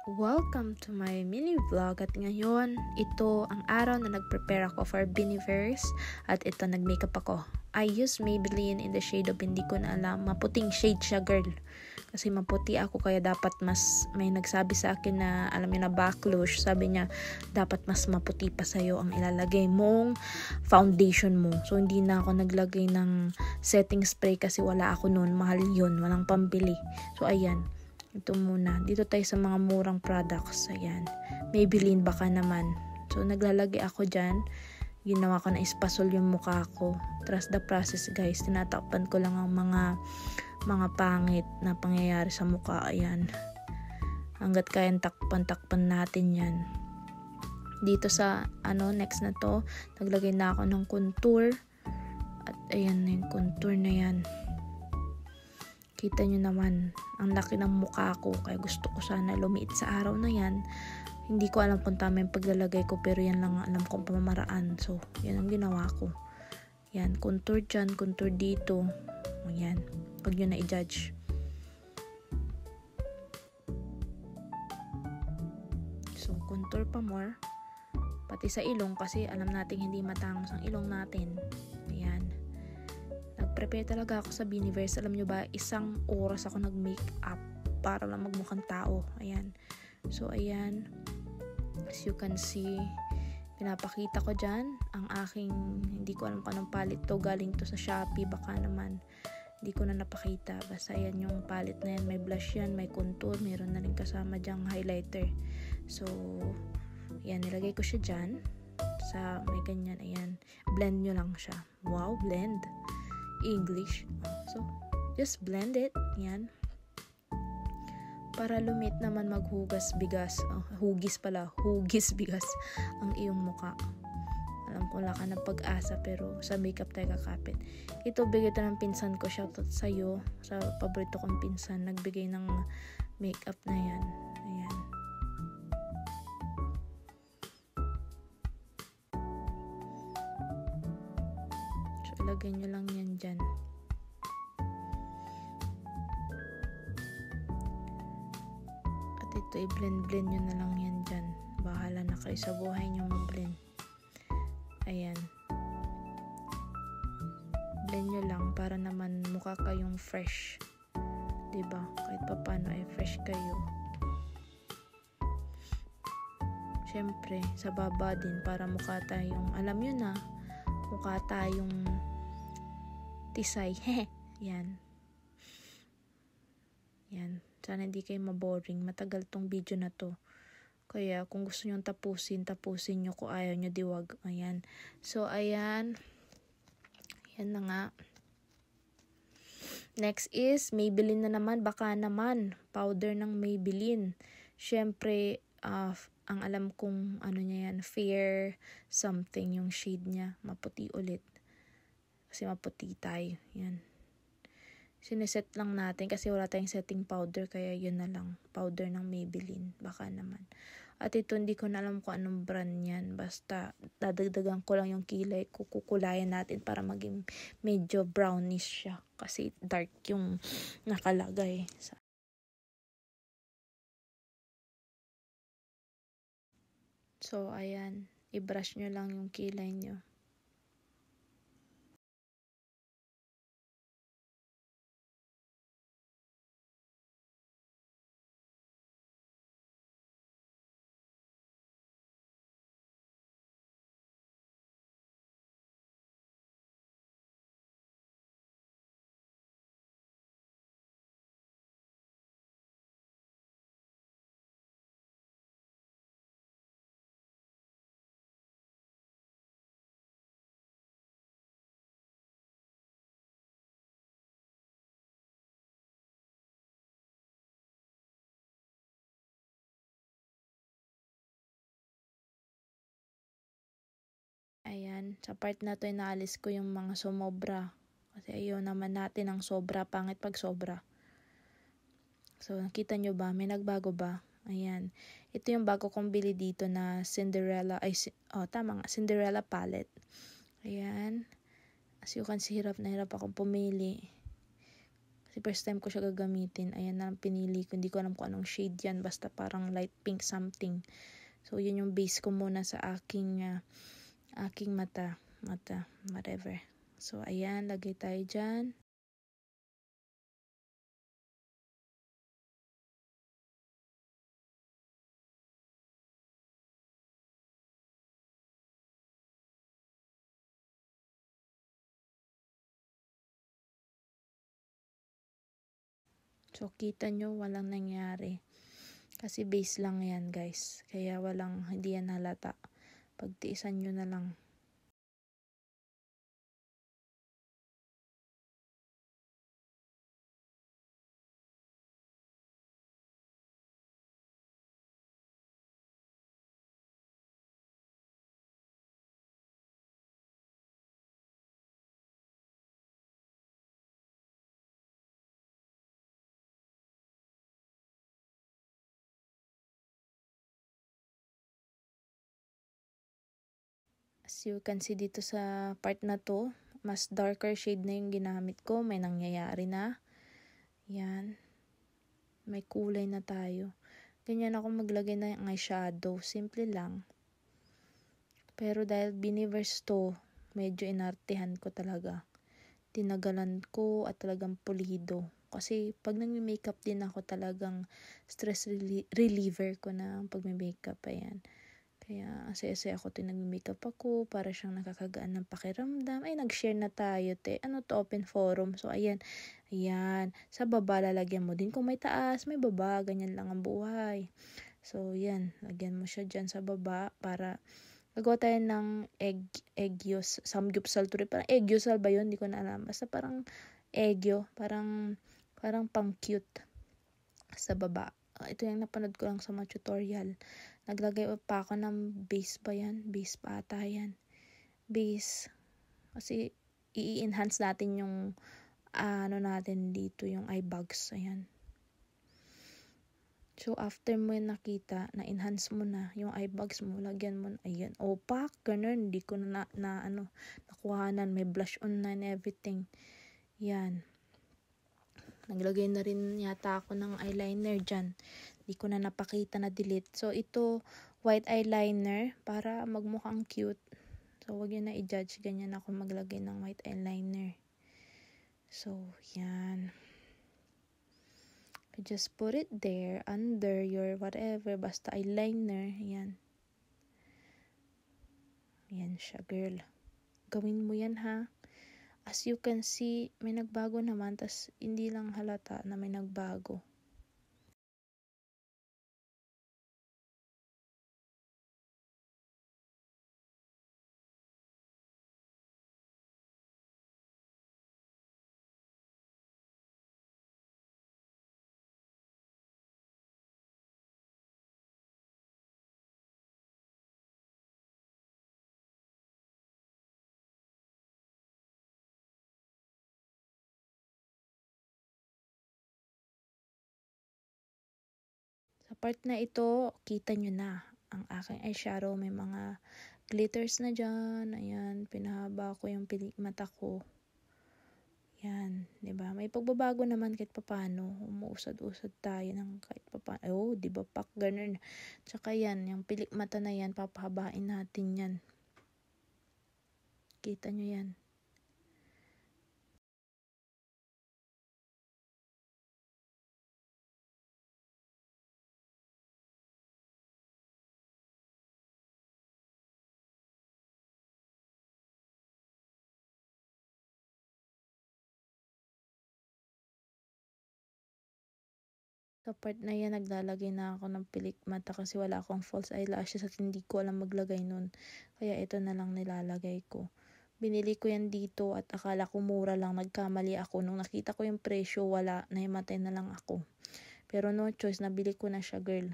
Welcome to my mini vlog at ngayon, ito ang araw na nag-prepare ako for Biniverse at ito nag-makeup ako. I use Maybelline in the shade of hindi ko na alam, maputing shade siya girl. Kasi maputi ako kaya dapat mas, may nagsabi sa akin na alam niyo na backlash, sabi niya dapat mas maputi pa sa'yo ang ilalagay mong foundation mo. So hindi na ako naglagay ng setting spray kasi wala ako noon, mahal yun, walang pambili. So ayan. Ito muna. Dito tayo sa mga murang products. Ayan. Maybelline baka naman. So, naglalagay ako dyan. Ginawa ko na ispasol yung mukha ko. Trust the process, guys. Tinatakpan ko lang ang mga pangit na pangyayari sa mukha. Ayan. Hanggat kayang takpan natin yan. Dito sa, next na to, naglagay na ako ng contour. At ayan na yung contour na yan. Kita nyo naman, ang laki ng mukha ko, kaya gusto ko sana lumiit sa araw na yan. Hindi ko alam kung tama yung paglalagay ko, pero yan lang alam kong pamamaraan. So, yan ang ginawa ko. Yan, contour dyan, contour dito. Yan, pag nyo na i-judge. So, contour pa more. Pati sa ilong, kasi alam natin hindi matangos ang ilong natin. Ayan. Nag-prepare talaga ako sa Biniverse. Alam nyo ba, 1 oras ako nag-makeup para lang magmukhang tao. Ayan. So, ayan. As you can see, pinapakita ko dyan ang aking, hindi ko alam kung anong palette to. Galing to sa Shopee. Baka naman, hindi ko na napakita. Basta ayan yung palette na yan. May blush yan, may contour. Meron na rin kasama dyang highlighter. So, ayan. Nilagay ko siya dyan. Sa may ganyan. Ayan. Blend nyo lang siya. Wow, blend. English. So, just blend it. Yan. Para lumit naman maghugas bigas. Hugis bigas ang iyong mukha. Alam ko wala ka ng pag-asa pero sa makeup tayo kakapit. Ito, bigay ito ng pinsan ko. Shoutout sa'yo. Sa paborito kong pinsan. Nagbigay ng makeup na yan. Ayan. Ilagay nyo lang yan dyan. At ito, i-blend nyo na lang yan dyan. Bahala na kayo sa buhay nyo mag-blend. Ayan. Blend nyo lang para naman mukha kayong fresh. Diba? Kahit pa paano ay fresh kayo. Siyempre, sa baba din para mukha tayong, alam nyo na, mukha tayong tisay. Yan. Yan. Sana hindi kayo maboring. Matagal tong video na to. Kaya kung gusto nyo tapusin nyo. Kung ayaw nyo, diwag. Ayan. So, ayan. Yan na nga. Next is, Maybelline na naman. Baka naman. Powder ng Maybelline. Siyempre, ang alam kong niya yan, fair something yung shade niya. Maputi ulit. Kasi maputi tayo. Yan. Sineset lang natin kasi wala tayong setting powder. Kaya yun na lang. Powder ng Maybelline. Baka naman. At ito hindi ko na alam kung anong brand yan. Basta dadagdagan ko lang yung kilay. Kukulayan natin para maging medyo brownish siya. Kasi dark yung nakalagay. So ayan. I-brush nyo lang yung kilay nyo. Ayan, sa part na to inaalis ko yung mga sumobra. Kasi ayaw naman natin ang sobra, pangit pag sobra. So, nakita nyo ba? May nagbago ba? Ayan. Ito yung bago kong bili dito na Cinderella, tama nga, Cinderella palette. Ayan. As you can see, hirap na hirap akong pumili. Kasi first time ko siya gagamitin. Ayan na lang pinili ko. Hindi ko alam kung anong shade yan. Basta parang light pink something. So, yun yung base ko muna sa aking mata. Whatever. So, ayan. Lagay tayo dyan. So, kita nyo, walang nangyari. Kasi base lang yan, guys. Kaya hindi yan halata. Pagtiisan nyo na lang. As you can see dito sa part na to, mas darker shade na yung ginamit ko. May nangyayari na. Yan. May kulay na tayo. Ganyan ako maglagay ng eyeshadow. Simple lang. Pero dahil Biniverse to, medyo inartehan ko talaga. Tinagalan ko at talagang pulido. Kasi pag nagme-makeup din ako, talagang stress reliever ko na ang pagme-makeup. Ayan. Kaya saya-saya ako nagme-makeup ako para siyang nakakagaan ng pakiramdam. Ay, nag-share na tayo, te. Ano to, open forum. So, ayan. Ayan. Sa baba, lalagyan mo din. Kung may taas, may baba. Ganyan lang ang buhay. So, yan. Lagyan mo siya dyan sa baba para gagawa tayo ng eggyos. Samgyupsal to rin. Parang eggyosal ba yun? Hindi ko na alam. Basta parang eggyo. Parang pang cute sa baba. Ito yung napanood ko lang sa mga tutorial. Naglagay pa ako ng base ba yan? Base pa ata yan. Base. Kasi i-enhance natin yung natin dito, yung eye bags. Ayan. So, after mo yung nakita, na-enhance mo na yung eye bags mo, lagyan mo na, ayan, opaque, ganun, hindi ko nakuhanan, may blush on na and everything. Yan. Naglagay na rin yata ako ng eyeliner dyan. Hindi ko na napakita na delete. So, ito, white eyeliner para magmukhang cute. So, wag yun na i-judge. Ganyan ako maglagay ng white eyeliner. So, yan. Just put it there, under your whatever. Basta eyeliner. Yan. Yan siya, girl. Gawin mo yan, ha? As you can see, may nagbago naman, tas hindi lang halata na may nagbago. Sa part na ito, kita nyo na ang aking eyeshadow. May mga glitters na dyan. Ayan, pinahaba ko yung mata ko. Yan, 'di ba? May pagbabago naman kahit papaano. Umuusad-usad tayo ng kahit papaano. Oh, 'di ba? Pak ganun. Tsaka yan, yung pilik mata na yan, papahabain natin yan. Kita nyo yan. Sa part na yan, naglalagay na ako ng pilik mata kasi wala akong false eyelashes at hindi ko alam maglagay nun. Kaya ito na lang nilalagay ko. Binili ko yan dito at akala ko mura lang. Nagkamali ako. Nung nakita ko yung presyo, wala. Nahimatay na lang ako. Pero no choice, nabili ko na siya, girl.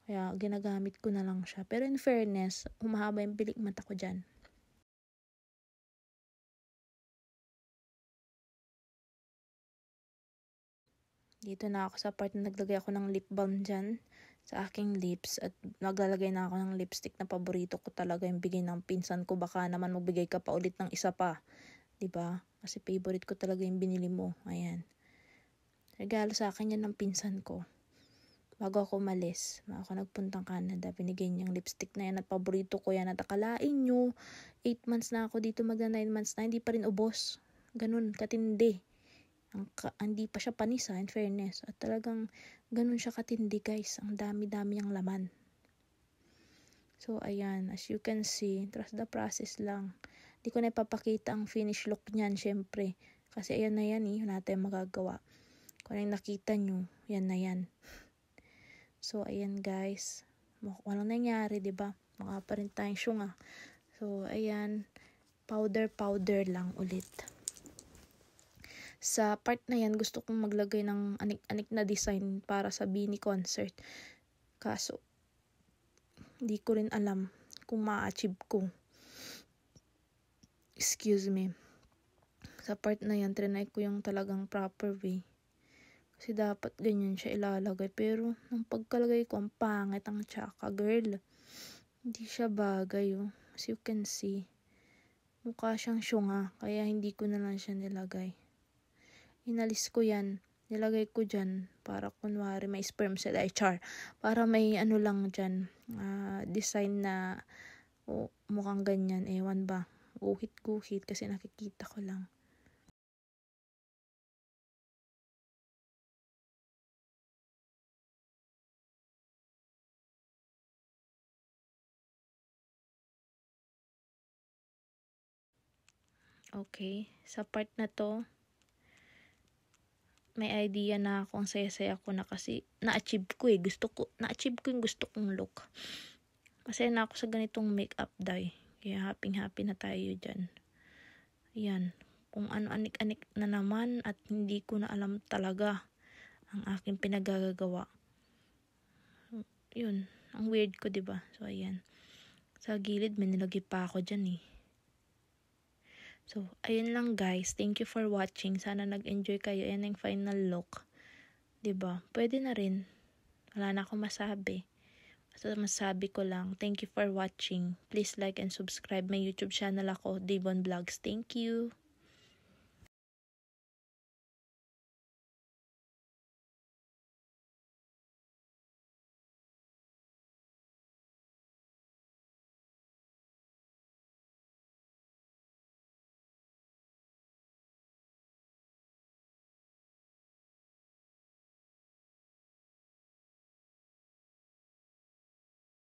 Kaya ginagamit ko na lang siya. Pero in fairness, humahaba yung pilik mata ko dyan. Dito na ako sa part na naglagay ako ng lip balm dyan sa aking lips at naglalagay na ako ng lipstick na paborito ko talaga yung bigay ng pinsan ko. Baka naman magbigay ka pa ulit ng isa pa. 'Di ba? Kasi favorite ko talaga yung binili mo. Ayan. Regalo sa akin yan ng pinsan ko. Bago ako umalis, ako nagpuntang Canada, binigay niyang lipstick na yan at paborito ko yan. At akalain nyo, 8 months na ako dito, magna 9 months na, hindi pa rin ubos. Ganun, katindi. Hindi pa siya panisa, in fairness. At talagang ganun siya katindi, guys. Ang dami-dami niyang laman. So, ayan, as you can see, trust the process lang. Hindi ko na ipapakita ang finish look niyan, syempre. Kasi ayan na yan wala tayong magagawa. Kung ano yung nakita nyo, yan na yan. So, ayan guys. Walang nangyari, diba? Mukha pa rin tayong syunga. So, ayan. Powder lang ulit. Sa part na yan, gusto kong maglagay ng anik-anik na design para sa Beanie concert. Kaso, hindi ko rin alam kung ma-achieve ko. Excuse me. Sa part na yan, trinay ko yung talagang proper way. Kasi dapat ganyan siya ilalagay. Pero, nung pagkalagay ko, ang pangit ang tsaka, girl. Hindi siya bagay, As you can see. Mukha siyang syunga. Kaya hindi ko na lang siya nilagay. Inalis ko yan. Nilagay ko dyan. Para kunwari may sperm cell. Char. Para may lang dyan. Design na mukhang ganyan. Ewan ba. Guhit-guhit. Kasi nakikita ko lang. Okay, sa part na to, may idea na ako, ang saya-saya ko na kasi na-achieve ko na-achieve ko yung gusto kong look. Masaya na ako sa ganitong makeup dye. Kaya happy na tayo dyan. Ayan, kung ano anik-anik na naman at hindi ko na alam talaga ang aking pinagagagawa. Yun, ang weird ko, diba? So, ayan. Sa gilid, may nilagay pa ako dyan So, ayun lang guys. Thank you for watching. Sana nag-enjoy kayo. Ayan ang final look. 'Di ba? Pwede na rin. Wala na akong masabi. Basta masabi ko lang. Thank you for watching. Please like and subscribe my YouTube channel ako, Devon Vlogs. Thank you.